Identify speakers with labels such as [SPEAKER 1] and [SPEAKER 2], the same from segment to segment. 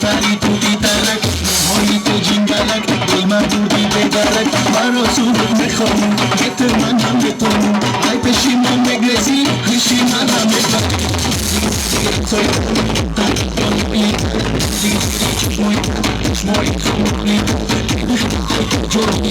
[SPEAKER 1] Tari tuti tarak Hoi to jingalak Ilma budi begarak Maro sudu mekhom Getir manam beton Ay peşimden megrezi Hışimana mekhom Soy Shmoy Shmoy Shmoy Joy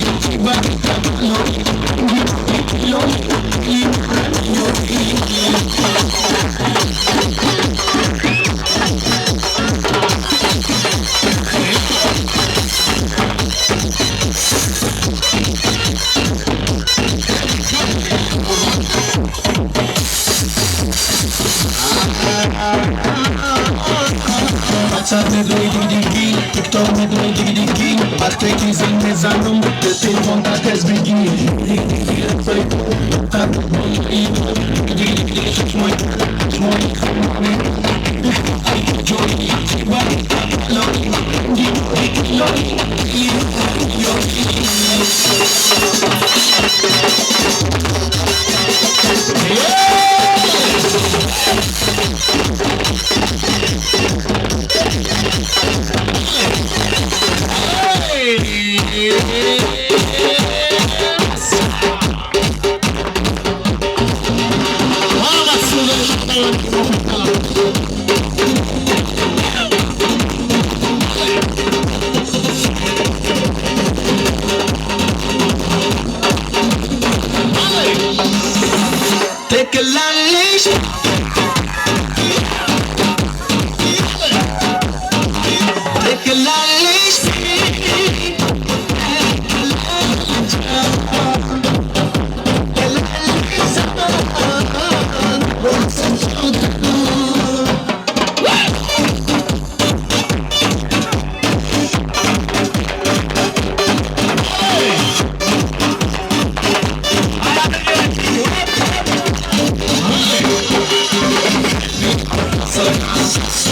[SPEAKER 1] WhatsApp medley digi digi TikTok medley digi digi Akteki zin mezanım De telefon da tez bilgi Soy Tak Digi digi digi Şmoy Şmoy Joy Take a lunch. Take a lunch. So